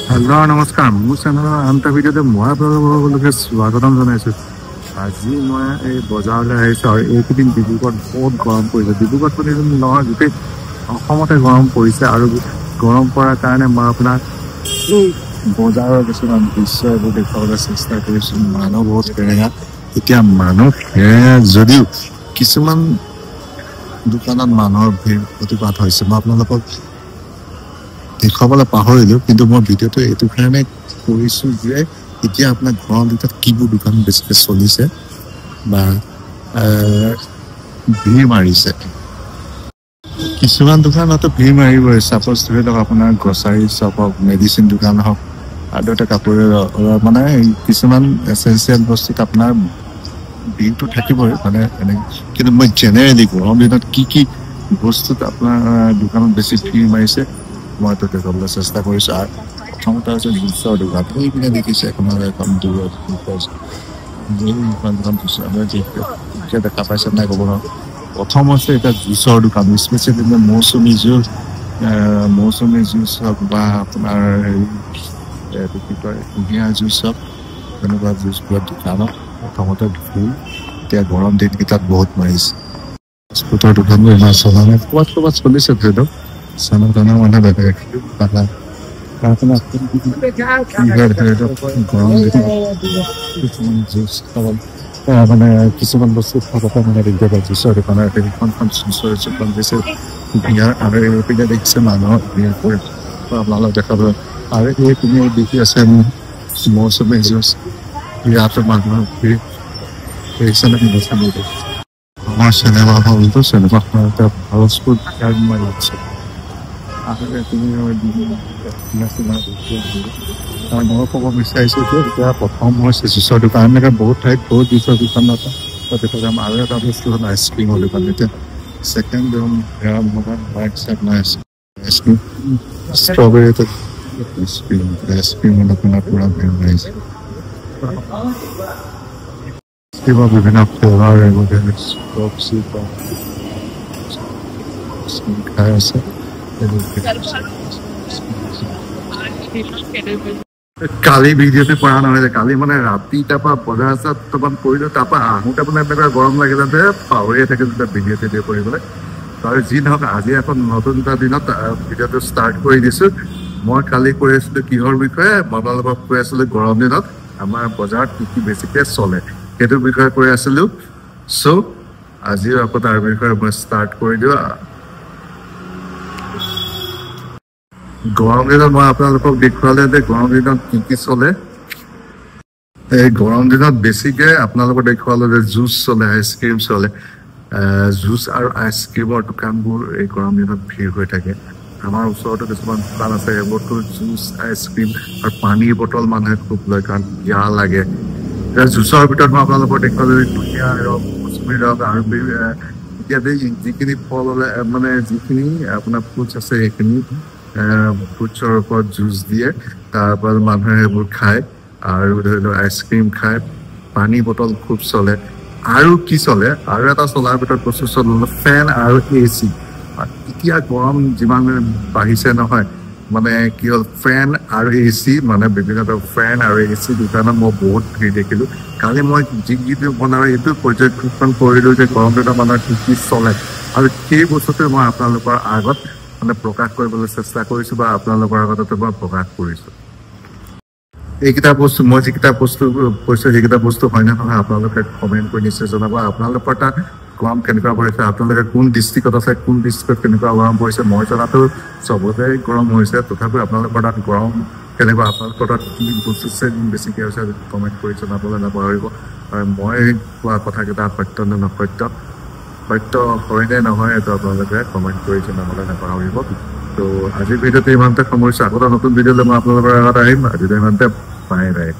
Hello' নমস্কাৰ মোৰ চেনেলৰ আন এটা ভিডিঅ'তে মই আপোনালোকে স্বাগতম জনাইছোঁ। আজি মই এই বজাৰলৈ আহিছোঁ আৰু এইকেইদিন ডিব্ৰুগড়ত বহুত গৰম পৰিছে। ডিব্ৰুগড়ত বুলি নহয়, গোটেই অসমতে গৰম পৰিছে আৰু গৰম পৰাৰ কাৰণে মই আপোনাক এই বজাৰৰ কিছুমান দৃশ্য এইবোৰ দেখুৱাবলৈ চেষ্টা কৰিছোঁ। মানুহ বহুত সেৰেঙা, এতিয়া মানুহ সেৰেঙা যদিও কিছুমান দোকানত মানুহৰ ভিৰ প্ৰতিপাত হৈছে। মই আপোনালোকক দেখুৱাবলৈ পাহৰিলো, কিন্তু মই ভিডিঅ'টো এইটো কাৰণে কৰিছো যে এতিয়া আপোনাৰ গৰম দিনত কিবোৰ দোকান বেছিকৈ চলিছে বা ভিৰ মাৰিছে। কিছুমান দোকানতো ভিৰ মাৰিবই। চাপ'জ ধৰি লওক আপোনাৰ গ্ৰচাৰী শ্বপ হওক, মেডিচিন দোকান হওক, আৰু এটা কাপোৰে মানে কিছুমান এচেঞ্চিয়েল বস্তুত আপোনাৰ ভিৰটো থাকিবই মানে এনেকৈ। কিন্তু মই জেনেৰেলি গৰম দিনত কি কি বস্তুত আপোনাৰ দোকানত বেছি ভিৰ মাৰিছে মই তো দেখুৱাবলৈ চেষ্টা কৰিছোঁ। আৰু প্ৰথমতে হৈছে জুচৰ দোকান। এইপিনে দেখিছে আপোনাৰ এখন দূৰত দেখা পাইছে নাই ক'ব নোৱাৰোঁ। প্ৰথম হৈছে এতিয়া জুচৰ দোকান, স্পেচিয়েলি মৌচুমী জুচ হওক বা আপোনাৰ হেৰি এইটো কি কয় কুঁহিয়াৰ জুচ হওক, তেনেকুৱা জুচবোৰৰ দোকানত প্ৰথমতে ভিৰ এতিয়া গৰম দিনকেইটাত বহুত মাৰিছে। ফাষ্টফুডৰ দোকানবোৰ ইমান চলা নাই, ক'ৰবাত চলিছে ধৰি লওক চানা টানা মানুহে বেলেগ গৰম জুচ মানে কিছুমান বস্তু খাবলৈ মানে দিগদাৰ পায়। জুচৰ দোকানৰ সেইখন জুচৰ দোকান দিছে কুঁহিয়াৰ আৰু এইপিনে দেখিছে মানুহৰ ভিৰ কৰি আপোনালোক দেখাব। আৰু এইপিনে দেখি আছে মৌচুমী জুচ, ইয়াতো মানুহৰ ভিৰ দেখিছে নে? আমাৰ চিনেমা হলটো চিনেমাখন এটা হাউচফুল মাৰি আছে। মই ক'ব বিচাৰিছোঁ যে এতিয়া প্ৰথম হৈছে জুচৰ দোকান। এনেকৈ বহুত ঠাইত বহুত জুচৰ দোকান আছে। তাৰপিছত আৰু এটা বস্তু হ'ল আইচক্ৰীমৰ দোকান। এতিয়া ছেকেণ্ড আইচক্ৰীম ষ্ট্ৰবেৰী আইচক্ৰীমত আপোনাৰ পূৰা ভিৰ মাৰিছে। বিভিন্ন ফ্লেভাৰ খাই আছে। কালি ভিডিঅ'টো কৰা নহয়, কালি মানে ৰাতি তাৰপৰা বজাৰ চামান কৰিলোঁ, তাৰপৰা আহোঁতে মানে এনেকুৱা গৰম লাগিলে যে পাহৰিয়ে থাকে যেতিয়া ভিডিঅ' চিডিঅ' কৰিবলৈ। আৰু যি নহওক আজি এখন নতুন এটা দিনত ভিডিঅ'টো ষ্টাৰ্ট কৰি দিছোঁ। মই কালি কৈ আছিলোঁ কিহৰ বিষয়ে, মই আপোনালোকক কৈ আছিলোঁ গৰম দিনত আমাৰ বজাৰত কি কি বেছিকৈ চলে সেইটোৰ বিষয়ে কৈ আছিলোঁ। চ' আজিও আকৌ তাৰ বিষয়ে মই ষ্টাৰ্ট কৰি দিওঁ। গৰম দিনত মই আপোনালোকক দেখুৱালে যে গৰম দিনত কি কি চলে। এই গৰম দিনত বেছিকৈ আপোনালোকক দেখুৱালোঁ যে জুচ চলে, আইচক্ৰীম চলে। জুচ আৰু আইচক্ৰীমৰ দোকানবোৰ এই গৰম দিনত ভিৰ হৈ থাকে। আমাৰ ওচৰতো কিছুমান দোকান আছে, সেইবোৰতো জুচ আইচক্ৰীম আৰু পানীৰ বটল মানুহে খুব লয়, কাৰণ পিয়াহ লাগে। এতিয়া জুচৰ ভিতৰত মই আপোনালোকক দেখুৱালোঁ কুঁহিয়াৰ ৰস, মৌচুমী ৰস আৰু ইত্যাদি যিখিনি ফল হ'লে মানে যিখিনি আপোনাৰ ফ্ৰুটছ আছে সেইখিনি ফ্ৰুটছৰ ওপৰত জুচ দিয়ে, তাৰপৰা মানুহে সেইবোৰ খায়। আৰু ধৰি লওক আইচক্ৰীম খায়, পানী বটল খুব চলে। আৰু কি চলে, আৰু এটা চলাৰ ভিতৰত বস্তু চলে ফেন আৰু AC। এতিয়া গৰম যিমান বাঢ়িছে নহয়, মানে কি হ'ল ফেন আৰু AC, মানে বিভিন্ন ধৰণৰ ফেন আৰু AC দোকানত মই বহুত ভিৰ দেখিলোঁ। কালি মই যিটো বনাওঁ এইটো পৰ্যবেক্ষণ কৰিলোঁ যে গৰম দিনত মানুহৰ কি কি চলে, আৰু সেই বস্তুটোৱে মই আপোনালোকৰ আগত মানে প্ৰকাশ কৰিবলৈ চেষ্টা কৰিছোঁ বা আপোনালোকৰ আগতে মই প্ৰকাশ কৰিছোঁ। এইকেইটা বস্তু মই যিকেইটা বস্তু কৈছোঁ সেইকেইটা বস্তু হয়নে নহয় আপোনালোকে কমেণ্ট কৰি নিশ্চয় জনাব। আপোনালোকৰ তাত গৰম কেনেকুৱা পৰিছে, আপোনালোকে কোন ডিষ্ট্ৰিক্টত আছে, কোন ডিষ্ট্ৰিক্টত কেনেকুৱা গৰম পৰিছে। মই জনাতো চবতে গৰম হৈছে, তথাপিও আপোনালোকৰ তাত গৰম কেনেকুৱা, আপোনালোকৰ তাত কি বস্তু বেছিকৈ হৈছে কমেণ্ট কৰি জনাবলৈ নাপাহৰিব। আৰু মই কোৱা কথাকেইটা সত্য নে নসত্য, সত্য হয়নে নহয় এইটো আপোনালোকে কমেণ্ট কৰি জনাবলৈ নাপাহৰিব। তো আজিৰ ভিডিঅ'টো ইমানতে সামৰিছোঁ। আকৌ এটা নতুন ভিডিঅ'লৈ মই আপোনালোকৰ আগত আহিম। আজিলৈ ইমানতে, বাই বাই।